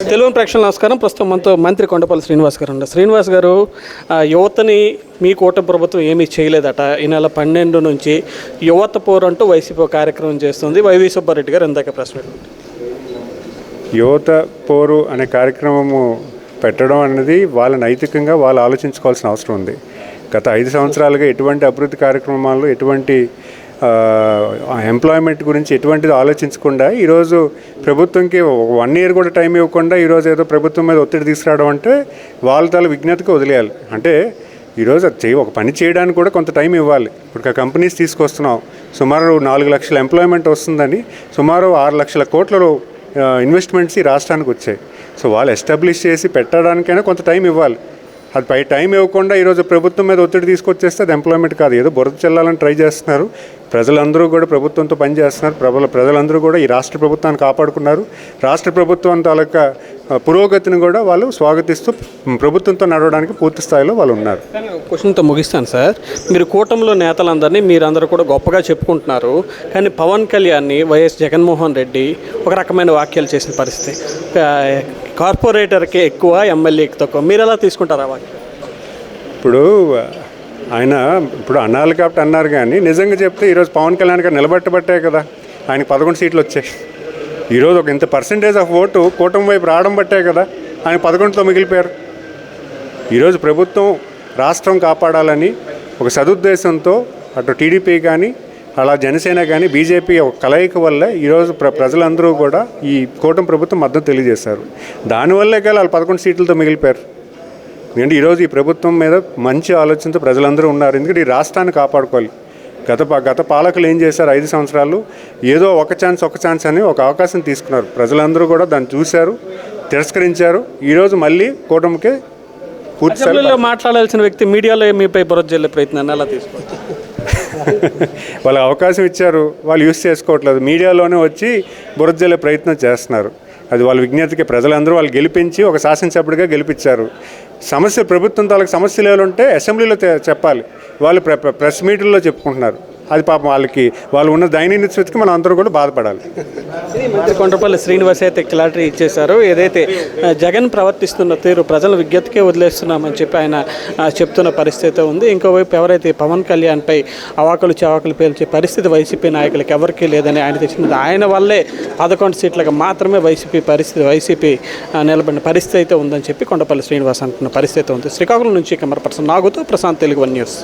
తెలుగు ప్రేక్షకులకు నమస్కారం. ప్రస్తుతం మనతో మంత్రి కొండపల్లి శ్రీనివాస్ గారు ఉన్నారు. శ్రీనివాస్ గారు, యువతని మీ కూటమి ప్రభుత్వం ఏమీ చేయలేదట. ఈ నెల 12 నుంచి యువత పోరు అంటూ వైసీపీ కార్యక్రమం చేస్తుంది. వైవి సుబ్బారెడ్డి గారు ఇందాక ప్రెస్ మీట్ యువత పోరు అనే కార్యక్రమము పెట్టడం అనేది వాళ్ళ నైతికంగా వాళ్ళు ఆలోచించుకోవాల్సిన అవసరం ఉంది. గత 5 సంవత్సరాలుగా ఎటువంటి అభివృద్ధి కార్యక్రమాలు, ఎటువంటి ఎంప్లాయ్మెంట్ గురించి ఎటువంటిది ఆలోచించకుండా ఈరోజు ప్రభుత్వంకి 1 ఇయర్ కూడా టైం ఇవ్వకుండా ఈరోజు ఏదో ప్రభుత్వం మీద ఒత్తిడి తీసుకురావడం అంటే వాళ్ళ తల విజ్ఞతకి వదిలేయాలి. అంటే ఈరోజు ఒక పని చేయడానికి కూడా కొంత టైం ఇవ్వాలి. ఇప్పుడు కంపెనీస్ తీసుకొస్తున్నాం, సుమారు 4 లక్షల ఎంప్లాయ్మెంట్ వస్తుందని సుమారు 6 లక్షల కోట్ల ఇన్వెస్ట్మెంట్స్ ఈ రాష్ట్రానికి వచ్చాయి. సో వాళ్ళు ఎస్టాబ్లిష్ చేసి పెట్టడానికైనా కొంత టైం ఇవ్వాలి. అది పై టైం ఇవ్వకుండా ఈరోజు ప్రభుత్వం మీద ఒత్తిడి తీసుకొచ్చేస్తే అది ఎంప్లాయ్మెంట్ కాదు. ఏదో బురద చెల్లాలని ట్రై చేస్తున్నారు. ప్రజలందరూ కూడా ప్రభుత్వంతో పనిచేస్తున్నారు. ప్రజలందరూ కూడా ఈ రాష్ట్ర ప్రభుత్వాన్ని కాపాడుకున్నారు. రాష్ట్ర ప్రభుత్వం తాలూకా పురోగతిని కూడా వాళ్ళు స్వాగతిస్తూ ప్రభుత్వంతో నడవడానికి పూర్తి స్థాయిలో వాళ్ళు ఉన్నారు. క్వశ్చన్తో ముగిస్తాను సార్. మీరు కూటమిలో నేతలందరినీ మీరందరూ కూడా గొప్పగా చెప్పుకుంటున్నారు. కానీ పవన్ కళ్యాణ్ని వైఎస్ జగన్మోహన్ రెడ్డి ఒక రకమైన వ్యాఖ్యలు చేసిన పరిస్థితి. కార్పొరేటర్కి ఎక్కువ, ఎమ్మెల్యేకి తక్కువ. మీరు ఎలా తీసుకుంటారు ఆ వాక్యం? ఇప్పుడు ఆయన అన్నారు కాబట్టి అన్నారు, కానీ నిజంగా చెప్తే ఈరోజు పవన్ కళ్యాణ్ గారు నిలబెట్టబట్టే కదా ఆయనకి 11 సీట్లు వచ్చాయి. ఈరోజు ఒక ఇంత పర్సంటేజ్ ఆఫ్ ఓటు కూటమి వైపు రావడం బట్టే కదా ఆయన 11తో మిగిలిపోయారు. ఈరోజు ప్రభుత్వం రాష్ట్రం కాపాడాలని ఒక సదుద్దేశంతో అటు టీడీపీ కానీ అలా జనసేన కానీ బీజేపీ ఒక కలయిక వల్ల ఈరోజు ప్రజలందరూ కూడా ఈ కూటమి ప్రభుత్వం మద్దతు తెలియజేశారు. దానివల్లే కానీ వాళ్ళు 11 సీట్లతో మిగిలిపోయారు. ఎందుకంటే ఈరోజు ఈ ప్రభుత్వం మీద మంచి ఆలోచనతో ప్రజలందరూ ఉన్నారు. ఎందుకంటే ఈ రాష్ట్రాన్ని కాపాడుకోవాలి. గత పాలకులు ఏం చేశారు? 5 సంవత్సరాలు ఏదో ఒక ఛాన్స్ అని ఒక అవకాశం తీసుకున్నారు. ప్రజలందరూ కూడా దాన్ని చూశారు, తిరస్కరించారు. ఈరోజు మళ్ళీ కూటమికి పూర్తిలో మాట్లాడాల్సిన వ్యక్తి మీడియాలో మీపై బురద జల్లే ప్రయత్నాన్ని ఎలా తీసుకోవచ్చు? వాళ్ళకి అవకాశం ఇచ్చారు, వాళ్ళు యూజ్ చేసుకోవట్లేదు. మీడియాలోనే వచ్చి బురద జల్లే ప్రయత్నం చేస్తున్నారు. అది వాళ్ళ విజ్ఞతకి ప్రజలందరూ వాళ్ళు గెలిపించి ఒక శాసనసభ్యుడిగా గెలిపించారు. ప్రభుత్వం తాలూకు సమస్యలు ఏమైనా ఉంటే అసెంబ్లీలో చెప్పాలి. వాళ్ళు ప్రెస్ మీట్లో చెప్పుకుంటున్నారు. అది పాపం వాళ్ళు ఉన్న దైనందిన స్థితికి మనం అందరూ కూడా బాధపడాలి. మంత్రి కొండపల్లి శ్రీనివాస్ అయితే క్లారిటీ ఇచ్చేశారు. ఏదైతే జగన్ ప్రవర్తిస్తున్న తీరు ప్రజల విజ్ఞతకే వదిలేస్తున్నామని చెప్పి ఆయన చెప్తున్న పరిస్థితి ఉంది. ఇంకోవైపు ఎవరైతే పవన్ కళ్యాణ్పై అవాకులు పేల్చే పరిస్థితి వైసీపీ నాయకులకు ఎవరికీ లేదని ఆయన తెచ్చినది. ఆయన వల్లే 11 సీట్లకు మాత్రమే వైసీపీ నిలబడిన పరిస్థితి అయితే ఉందని చెప్పి కొండపల్లి శ్రీనివాస్ అంటున్న పరిస్థితి ఉంది. శ్రీకాకుళం నుంచి కెమెరా పర్సన్ నాగుతో ప్రశాంత్, తెలుగు 1 న్యూస్.